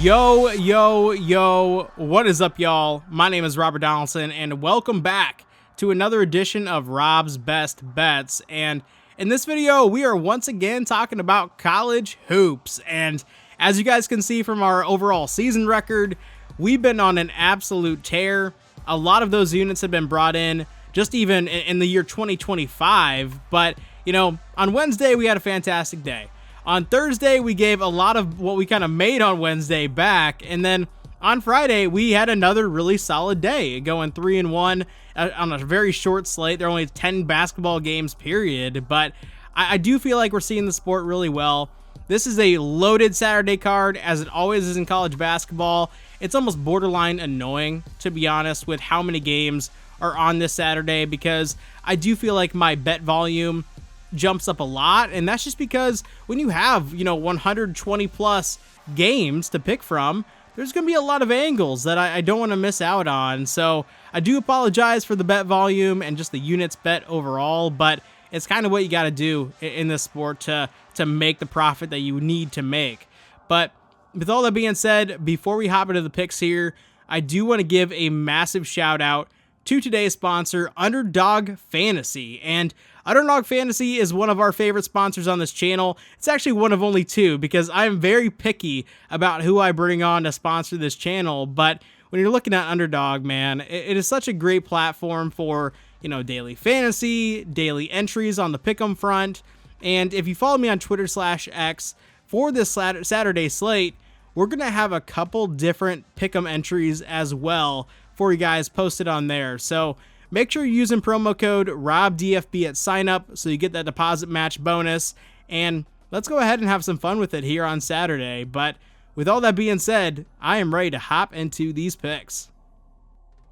Yo, what is up, y'all? My name is Robert Donaldson, and welcome back to another edition of Rob's Best Bets. And in this video, we are once again talking about college hoops. And as you guys can see from our overall season record, we've been on an absolute tear. A lot of those units have been brought in just even in the year 2025. But, you know, on Wednesday, we had a fantastic day. On Thursday, we gave a lot of what we kind of made on Wednesday back. And then on Friday, we had another really solid day, going 3-1 on a very short slate. There are only 10 basketball games, period. But I do feel like we're seeing the sport really well. This is a loaded Saturday card, as it always is in college basketball. It's almost borderline annoying, to be honest, with how many games are on this Saturday, because I do feel like my bet volume jumps up a lot, and that's just because when you have, 120 plus games to pick from, there's going to be a lot of angles that I don't want to miss out on. So I do apologize for the bet volume and just the units bet overall, but it's kind of what you got to do in this sport to make the profit that you need to make. But with all that being said, before we hop into the picks here, I do want to give a massive shout out to today's sponsor, Underdog Fantasy. And Underdog Fantasy is one of our favorite sponsors on this channel. It's actually one of only two, because I'm very picky about who I bring on to sponsor this channel. But when you're looking at Underdog, man, it is such a great platform for, daily fantasy, daily entries on the pick'em front. And if you follow me on Twitter/X for this Saturday slate, we're going to have a couple different pick'em entries as well for you guys posted on there. So make sure you're using promo code ROBDFB at sign up so you get that deposit match bonus. And let's go ahead and have some fun with it here on Saturday. But with all that being said, I am ready to hop into these picks.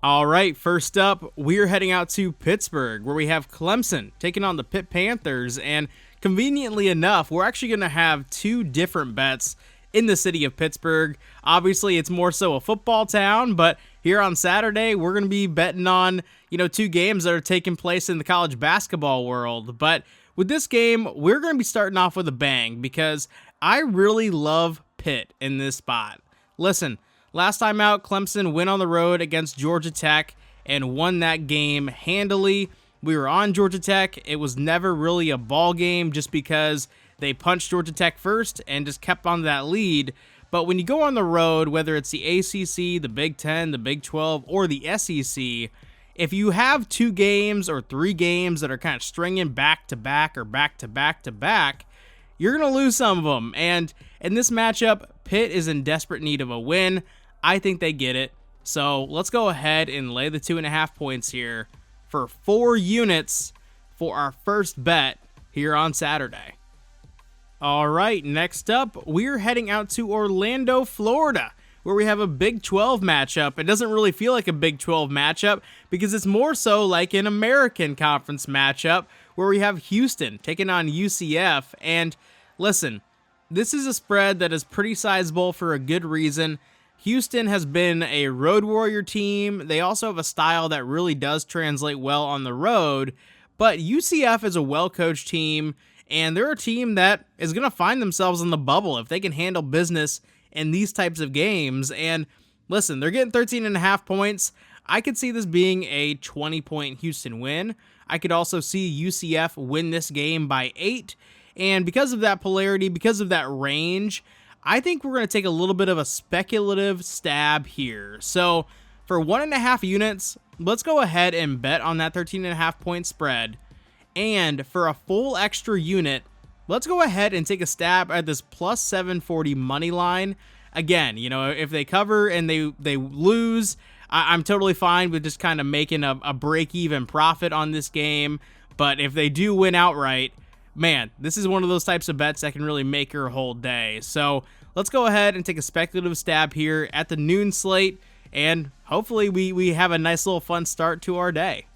All right, first up, we're heading out to Pittsburgh, where we have Clemson taking on the Pitt Panthers. And conveniently enough, we're actually going to have two different bets in the city of Pittsburgh. Obviously, it's more so a football town, but here on Saturday, we're going to be betting on, two games that are taking place in the college basketball world. But with this game, we're going to be starting off with a bang, because I really love Pitt in this spot. Listen, last time out, Clemson went on the road against Georgia Tech and won that game handily. We were on Georgia Tech. It was never really a ball game, just because they punched Georgia Tech first and just kept on that lead. But when you go on the road, whether it's the ACC, the Big Ten, the Big 12, or the SEC, if you have two games or three games that are kind of stringing back to back or back to back to back, you're going to lose some of them. And in this matchup, Pitt is in desperate need of a win. I think they get it. So let's go ahead and lay the 2.5 points here for 4 units for our first bet here on Saturday. All right, next up, we're heading out to Orlando, Florida, where we have a Big 12 matchup. It doesn't really feel like a Big 12 matchup, because it's more so like an American Conference matchup, where we have Houston taking on UCF. And listen, this is a spread that is pretty sizable for a good reason. Houston has been a road warrior team. They also have a style that really does translate well on the road, but UCF is a well-coached team, and they're a team that is going to find themselves in the bubble if they can handle business in these types of games. And listen, they're getting 13.5 points. I could see this being a 20-point Houston win. I could also see UCF win this game by 8. And because of that polarity, because of that range, I think we're going to take a little bit of a speculative stab here. So for 1.5 units, let's go ahead and bet on that 13.5 point spread. And for a full extra unit, let's go ahead and take a stab at this plus 740 money line. Again, if they cover and they lose, I'm totally fine with just kind of making a break-even profit on this game. But if they do win outright, man, this is one of those types of bets that can really make your whole day. So let's go ahead and take a speculative stab here at the noon slate, and hopefully we have a nice little fun start to our day.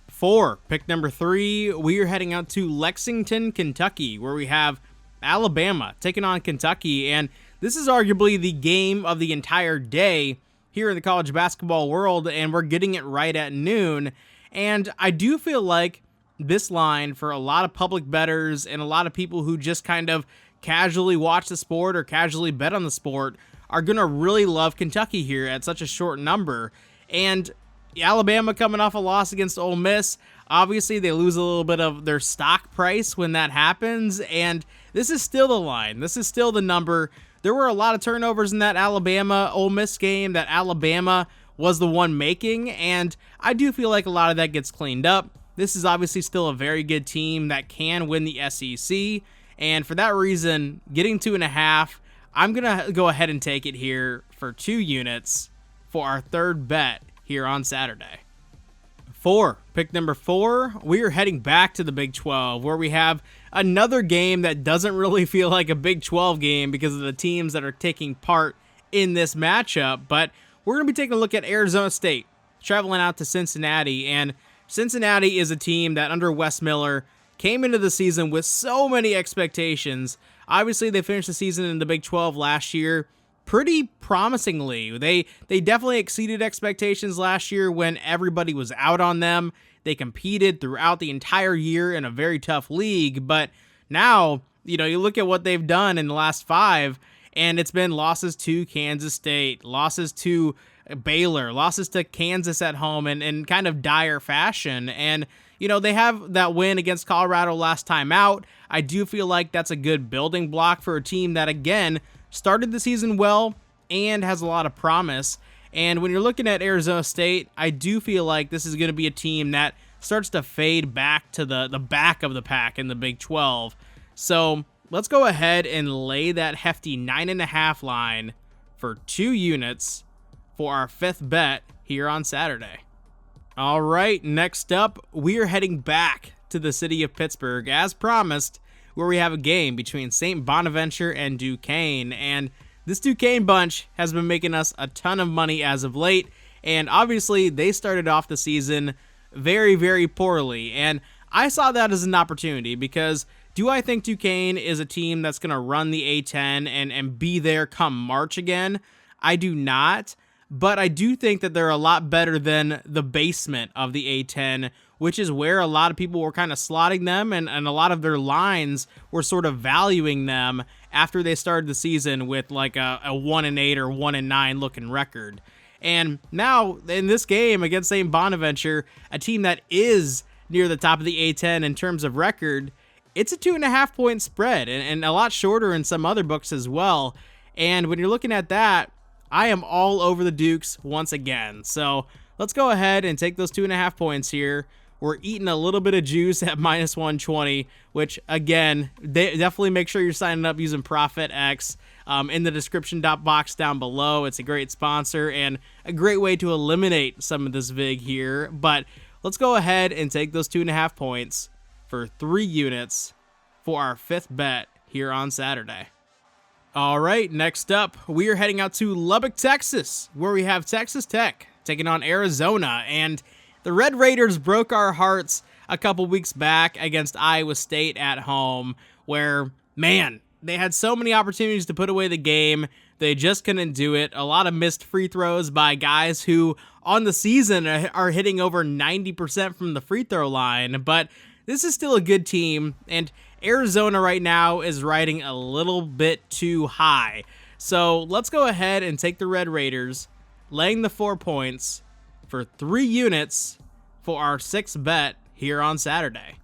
For pick number 3, we are heading out to Lexington, Kentucky, where we have Alabama taking on Kentucky. And this is arguably the game of the entire day here in the college basketball world, and we're getting it right at noon. And I do feel like this line, for a lot of public bettors and a lot of people who just kind of casually watch the sport or casually bet on the sport, are going to really love Kentucky here at such a short number. And Alabama coming off a loss against Ole Miss, obviously they lose a little bit of their stock price when that happens, and this is still the line. This is still the number. There were a lot of turnovers in that Alabama-Ole Miss game that Alabama was the one making, and I do feel like a lot of that gets cleaned up. This is obviously still a very good team that can win the SEC, and for that reason, getting 2.5, I'm going to go ahead and take it here for 2 units for our third bet here on Saturday. Pick number 4, we are heading back to the Big 12, where we have another game that doesn't really feel like a Big 12 game because of the teams that are taking part in this matchup, but we're going to be taking a look at Arizona State, traveling out to Cincinnati, and Cincinnati is a team that under Wes Miller came into the season with so many expectations. Obviously, they finished the season in the Big 12 last year pretty promisingly. They definitely exceeded expectations last year when everybody was out on them. They competed throughout the entire year in a very tough league, but now, you look at what they've done in the last 5, and it's been losses to Kansas State, losses to Baylor, losses to Kansas at home in kind of dire fashion. And, they have that win against Colorado last time out. I do feel like that's a good building block for a team that, again, started the season well and has a lot of promise. And when you're looking at Arizona State, I do feel like this is going to be a team that starts to fade back to the back of the pack in the Big 12. So let's go ahead and lay that hefty 9.5 line for 2 units for our 5th bet here on Saturday. All right, next up, we are heading back to the city of Pittsburgh, as promised, where we have a game between St. Bonaventure and Duquesne. And this Duquesne bunch has been making us a ton of money as of late, and obviously they started off the season very, very poorly. And I saw that as an opportunity because do I think Duquesne is a team that's going to run the A-10 and be there come March again? I do not. But I do think that they're a lot better than the basement of the A-10, which is where a lot of people were kind of slotting them, and a lot of their lines were sort of valuing them after they started the season with like a 1-8 or 1-9 looking record. And now in this game against St. Bonaventure, a team that is near the top of the A-10 in terms of record, it's a 2.5 point spread and a lot shorter in some other books as well. And when you're looking at that, I am all over the Dukes once again. So let's go ahead and take those 2.5 points here. We're eating a little bit of juice at minus 120, which again, definitely make sure you're signing up using ProphetX in the description box down below. It's a great sponsor and a great way to eliminate some of this VIG here. But let's go ahead and take those 2.5 points for 3 units for our 5th bet here on Saturday. All right, next up, we are heading out to Lubbock, Texas, where we have Texas Tech taking on Arizona. And the Red Raiders broke our hearts a couple weeks back against Iowa State at home, where, man, they had so many opportunities to put away the game. They just couldn't do it. A lot of missed free throws by guys who on the season are hitting over 90% from the free throw line. But this is still a good team, and Arizona right now is riding a little bit too high. So let's go ahead and take the Red Raiders, laying the 4 points for 3 units for our 6th bet here on Saturday.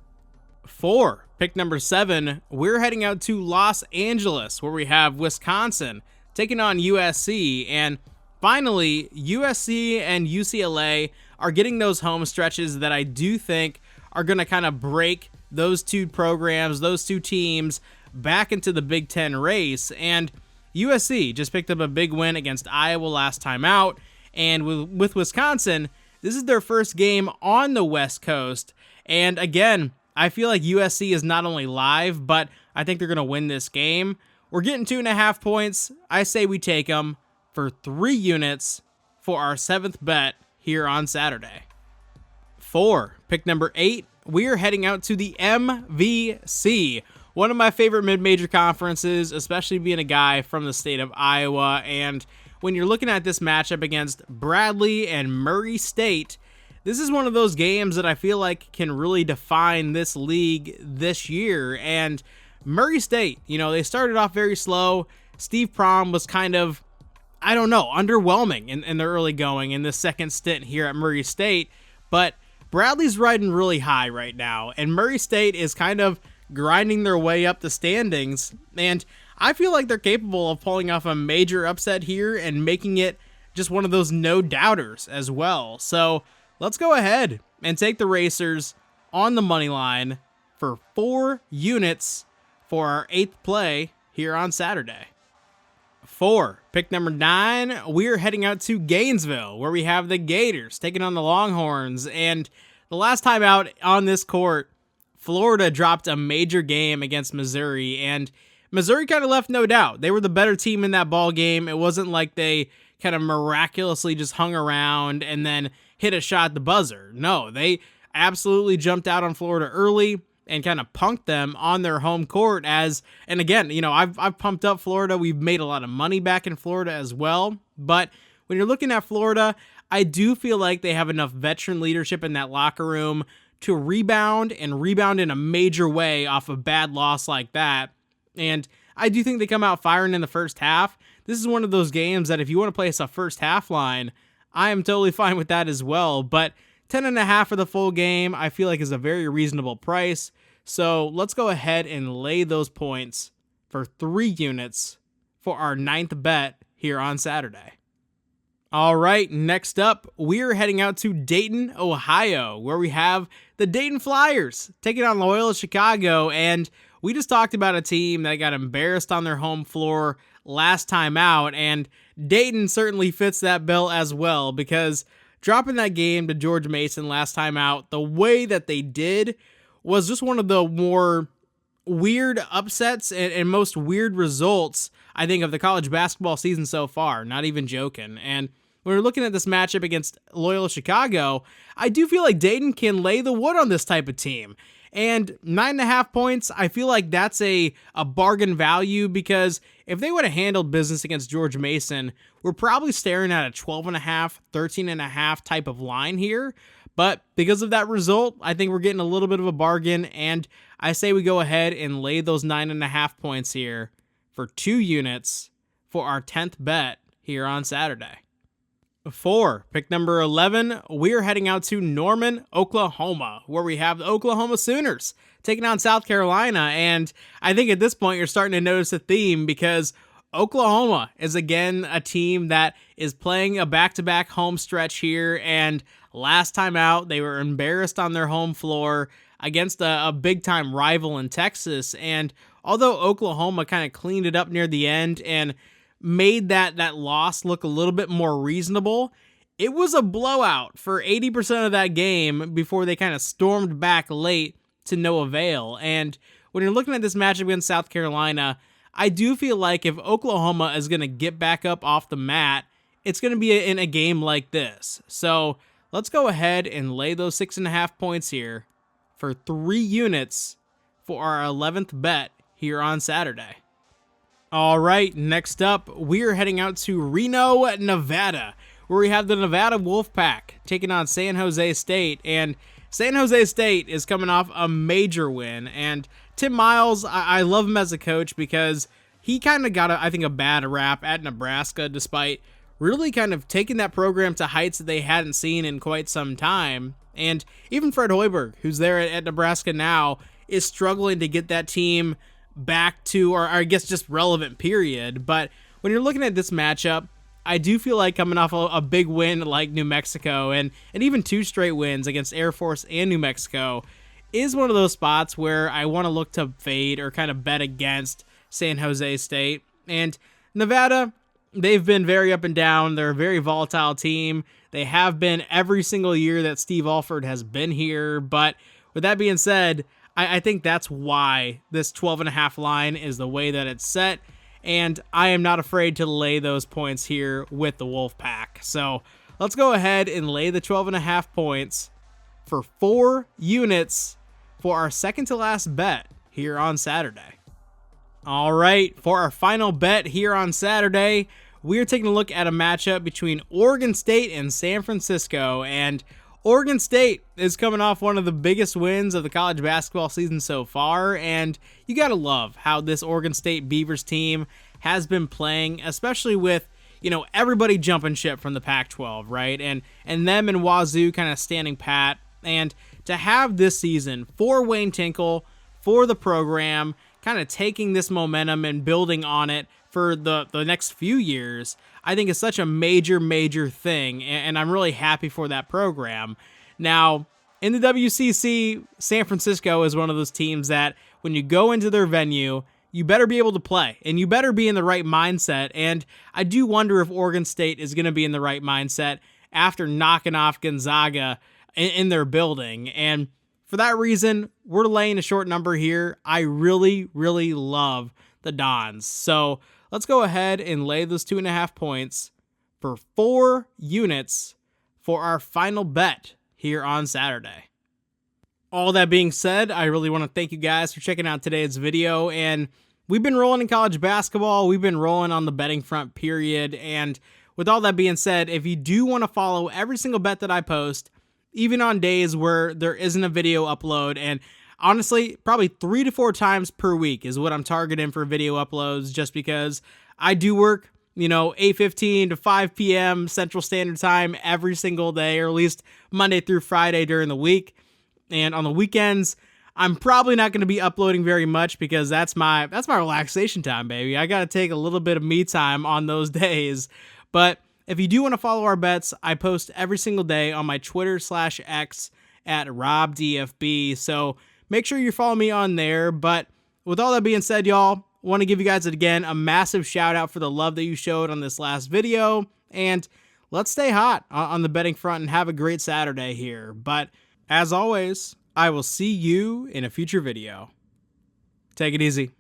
Pick number 7, we're heading out to Los Angeles, where we have Wisconsin taking on USC. And finally, USC and UCLA are getting those home stretches that I do think are going to kind of break those two programs, those two teams back into the Big Ten race. And USC just picked up a big win against Iowa last time out. And with Wisconsin, this is their first game on the West Coast. And again, I feel like USC is not only live, but I think they're going to win this game. We're getting 2.5 points. I say we take them for 3 units for our 7th bet here on Saturday. Pick number 8, we are heading out to the MVC, one of my favorite mid-major conferences, especially being a guy from the state of Iowa. And when you're looking at this matchup against Bradley and Murray State, this is one of those games that I feel like can really define this league this year. And Murray State, they started off very slow. Steve Prohm was kind of I don't know, underwhelming in the early going in the second stint here at Murray State. But Bradley's riding really high right now, and Murray State is kind of grinding their way up the standings, and I feel like they're capable of pulling off a major upset here and making it just one of those no-doubters as well. So let's go ahead and take the Racers on the money line for 4 units for our 8th play here on Saturday. 4, pick number 9, we're heading out to Gainesville, where we have the Gators taking on the Longhorns. And the last time out on this court, Florida dropped a major game against Missouri, and Missouri kind of left no doubt. They were the better team in that ball game. It wasn't like they kind of miraculously just hung around and then hit a shot at the buzzer. No, they absolutely jumped out on Florida early and kind of punked them on their home court. And again, I've pumped up Florida. We've made a lot of money back in Florida as well. But when you're looking at Florida, I do feel like they have enough veteran leadership in that locker room to rebound in a major way off a bad loss like that. And I do think they come out firing in the first half. This is one of those games that if you want to place a first half line, I am totally fine with that as well. But 10.5 for the full game, I feel like is a very reasonable price. So let's go ahead and lay those points for 3 units for our 9th bet here on Saturday. All right, next up, we're heading out to Dayton, Ohio, where we have the Dayton Flyers taking on Loyola Chicago. And we just talked about a team that got embarrassed on their home floor last time out, and Dayton certainly fits that bill as well, because dropping that game to George Mason last time out, the way that they did was just one of the more weird upsets and most weird results, I think, of the college basketball season so far. Not even joking. And when we're looking at this matchup against Loyola Chicago, I do feel like Dayton can lay the wood on this type of team. And 9.5 points, I feel like that's a bargain value, because if they would have handled business against George Mason, we're probably staring at a 12.5, 13.5 type of line here. But because of that result, I think we're getting a little bit of a bargain, and I say we go ahead and lay those 9.5 points here for 2 units for our 10th bet here on Saturday. 4, pick number 11, we're heading out to Norman, Oklahoma, where we have the Oklahoma Sooners taking on South Carolina. And I think at this point you're starting to notice a theme, because Oklahoma is again a team that is playing a back-to-back home stretch here, and last time out they were embarrassed on their home floor against a big-time rival in Texas. And although Oklahoma kind of cleaned it up near the end and made that loss look a little bit more reasonable, it was a blowout for 80% of that game before they kind of stormed back late to no avail. And when you're looking at this matchup against South Carolina, I do feel like if Oklahoma is going to get back up off the mat, it's going to be in a game like this. So let's go ahead and lay those 6.5 points here for 3 units for our 11th bet here on Saturday. All right, next up, we're heading out to Reno, Nevada, where we have the Nevada Wolfpack taking on San Jose State. And San Jose State is coming off a major win. And Tim Miles, I love him as a coach, because he kind of got, I think, a bad rap at Nebraska, despite really kind of taking that program to heights that they hadn't seen in quite some time. And even Fred Hoiberg, who's there at Nebraska now, is struggling to get that team back to, or I guess just relevant, period. But when you're looking at this matchup, I do feel like coming off a big win like New Mexico, and even 2 straight wins against Air Force and New Mexico, is one of those spots where I want to look to fade or kind of bet against San Jose State. And Nevada, they've been very up and down. They're a very volatile team. They have been every single year that Steve Alford has been here. But with that being said, I think that's why this 12.5 line is the way that it's set, and I am not afraid to lay those points here with the Wolfpack. So let's go ahead and lay the 12.5 points for 4 units for our second to last bet here on Saturday. All right, for our final bet here on Saturday, we're taking a look at a matchup between Oregon State and San Francisco. And Oregon State is coming off one of the biggest wins of the college basketball season so far, and you gotta love how this Oregon State Beavers team has been playing, especially with, everybody jumping ship from the Pac-12, right? And them and Wazoo kind of standing pat. And to have this season for Wayne Tinkle, for the program, kind of taking this momentum and building on it for the next few years, I think is such a major, major thing. And I'm really happy for that program. Now, in the WCC, San Francisco is one of those teams that when you go into their venue, you better be able to play, and you better be in the right mindset. And I do wonder if Oregon State is going to be in the right mindset after knocking off Gonzaga in their building. And for that reason, we're laying a short number here. I really, really love the Dons. So let's go ahead and lay those 2.5 points for 4 units for our final bet here on Saturday. All that being said, I really want to thank you guys for checking out today's video. And we've been rolling in college basketball. We've been rolling on the betting front, period. And with all that being said, if you do want to follow every single bet that I post, even on days where there isn't a video upload, and honestly, probably 3 to 4 times per week is what I'm targeting for video uploads, just because I do work 8:15 to 5 p.m. Central Standard Time every single day, or at least Monday through Friday during the week. And on the weekends, I'm probably not going to be uploading very much because that's my relaxation time, baby. I got to take a little bit of me time on those days. But if you do want to follow our bets, I post every single day on my Twitter/X at RobDFB. So make sure you follow me on there. But with all that being said, y'all, I want to give you guys again a massive shout out for the love that you showed on this last video. And let's stay hot on the betting front and have a great Saturday here. But as always, I will see you in a future video. Take it easy.